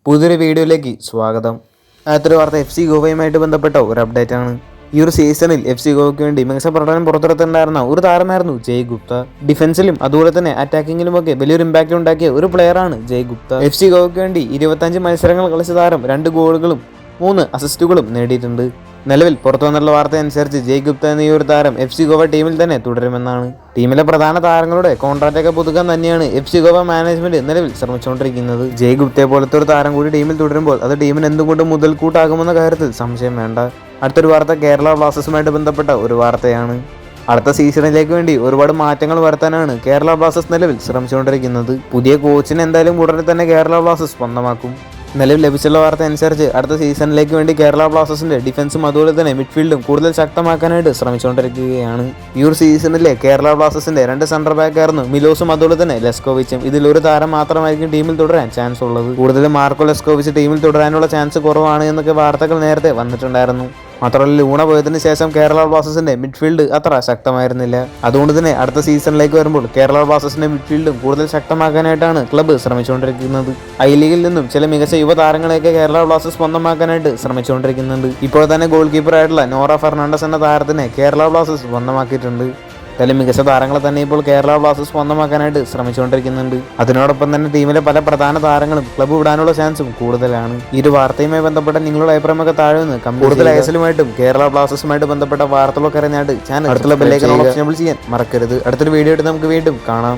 പുതിയൊരു വീഡിയോയിലേക്ക് സ്വാഗതം. അടുത്തൊരു വാർത്ത FC ഗോവയുമായിട്ട് ബന്ധപ്പെട്ട ഒരു അപ്ഡേറ്റ് ആണ്. ഈ ഒരു സീസണിൽ FC ഗോവയ്ക്ക് വേണ്ടി മികച്ച പ്രകടനം പുറത്തെടുത്തിട്ടുണ്ടായിരുന്ന ഒരു താരമായിരുന്നു ജയ് ഗുപ്ത. ഡിഫൻസിലും അതുപോലെ തന്നെ അറ്റാക്കിങ്ങിലും ഒക്കെ വലിയൊരു ഇമ്പാക്റ്റ് ഉണ്ടാക്കിയ ഒരു പ്ലെയറാണ് ജയ് ഗുപ്ത. FC ഗോവയ്ക്ക് വേണ്ടി 25 മത്സരങ്ങൾ കളിച്ച താരം 2 ഗോളുകളും 3 അസിസ്റ്റുകളും നേടിയിട്ടുണ്ട്. നിലവിൽ പുറത്തു വന്നുള്ള വാർത്ത അനുസരിച്ച് ജയ് ഗുപ്ത എന്ന ഈ ഒരു താരം FC ഗോവ ടീമിൽ തന്നെ തുടരുമെന്നാണ്. ടീമിലെ പ്രധാന താരങ്ങളുടെ കോൺട്രാക്റ്റൊക്കെ പുതുക്കാൻ തന്നെയാണ് FC ഗോവ മാനേജ്മെന്റ് നിലവിൽ ശ്രമിച്ചുകൊണ്ടിരിക്കുന്നത്. ജയ് ഗുപ്തയെ പോലത്തെ ഒരു താരം കൂടി ടീമിൽ തുടരുമ്പോൾ അത് ടീമിന് എന്തുകൊണ്ടും മുതൽക്കൂട്ടാകുമെന്ന കാര്യത്തിൽ സംശയം വേണ്ട. അടുത്തൊരു വാർത്ത കേരള ബ്ലാസ്റ്റേഴ്സുമായിട്ട് ബന്ധപ്പെട്ട ഒരു വാർത്തയാണ്. അടുത്ത സീസണിലേക്ക് വേണ്ടി ഒരുപാട് മാറ്റങ്ങൾ വരുത്താനാണ് കേരള ബ്ലാസ്റ്റേഴ്സ് നിലവിൽ ശ്രമിച്ചുകൊണ്ടിരിക്കുന്നത്. പുതിയ കോച്ചിനെ എന്തായാലും ഉടനെ തന്നെ കേരള ബ്ലാസ്റ്റേഴ്സ് സ്വന്തമാക്കും. നിലവിൽ ലഭിച്ചുള്ള വാർത്ത അനുസരിച്ച് അടുത്ത സീസണിലേക്ക് വേണ്ടി കേരള ബ്ലാസ്റ്റേഴ്സിന്റെ ഡിഫൻസും അതുപോലെ തന്നെ മിഡ്ഫീൽഡും കൂടുതൽ ശക്തമാക്കാനായിട്ട് ശ്രമിച്ചുകൊണ്ടിരിക്കുകയാണ്. ഈ ഒരു സീസണിലെ കേരള ബ്ലാസ്റ്റേഴ്സിന്റെ 2 സെന്റർ ബാക്കായിരുന്നു മിലോസും അതുപോലെ തന്നെ ലെസ്കോവിച്ചും. ഇതിലൊരു താരം മാത്രമായിരിക്കും ടീമിൽ തുടരാൻ ചാൻസ് ഉള്ളത്. കൂടുതലും മാർക്കോ ലെസ്കോവിച്ച് ടീമിൽ തുടരാനുള്ള ചാൻസ് കുറവാണ് എന്നൊക്കെ വാർത്തകൾ നേരത്തെ വന്നിട്ടുണ്ടായിരുന്നു. മാത്രമല്ല ലൂണ പോയതിനു ശേഷം കേരള ബ്ലാസ്റ്റേഴ്സിന്റെ മിഡ്ഫീൽഡ് അത്ര ശക്തമായിരുന്നില്ല. അതുകൊണ്ട് തന്നെ അടുത്ത സീസണിലേക്ക് വരുമ്പോൾ കേരള ബ്ലാസ്റ്റേഴ്സിന്റെ മിഡ്ഫീൽഡും കൂടുതൽ ശക്തമാക്കാനായിട്ടാണ് ക്ലബ്ബ് ശ്രമിച്ചുകൊണ്ടിരിക്കുന്നത്. ഐ ലീഗിൽ നിന്നും ചില മികച്ച യുവതാരങ്ങളെയൊക്കെ കേരള ബ്ലാസ്റ്റേഴ്സ് സ്വന്തമാക്കാനായിട്ട് ശ്രമിച്ചുകൊണ്ടിരിക്കുന്നുണ്ട്. ഇപ്പോൾ തന്നെ ഗോൾ കീപ്പറായിട്ടുള്ള നോറ ഫെർണാണ്ടസ് എന്ന താരത്തിനെ കേരള ബ്ലാസ്റ്റേഴ്സ് സ്വന്തമാക്കിയിട്ടുണ്ട്. എന്തായാലും മികച്ച താരങ്ങളെ തന്നെ ഇപ്പോൾ കേരള ബ്ലാസ്റ്റേഴ്സ് സ്വന്തമാക്കാനായിട്ട് ശ്രമിച്ചുകൊണ്ടിരിക്കുന്നുണ്ട്. അതിനോടൊപ്പം തന്നെ ടീമിലെ പല പ്രധാന താരങ്ങളും ക്ലബ്ബ് വിടാനുള്ള ചാൻസും കൂടുതലാണ്. ഈ ഒരു വാർത്തയുമായി ബന്ധപ്പെട്ട നിങ്ങളുടെ അഭിപ്രായമൊക്കെ താഴെ നിന്ന് കൂടുതൽ ഐഎസ്എല്ലുമായിട്ടും കേരള ബ്ലാസ്റ്റേഴ്സുമായിട്ട് ബന്ധപ്പെട്ട വാർത്തകളൊക്കെ അറിഞ്ഞായിട്ട് ചാനൽ അടുത്തുള്ള ബെല്ലൈക്കൺ ഓപ്ഷൻ ചെയ്യാൻ മറക്കരുത്. അടുത്തൊരു വീഡിയോ ആയിട്ട് നമുക്ക് വീണ്ടും കാണാം.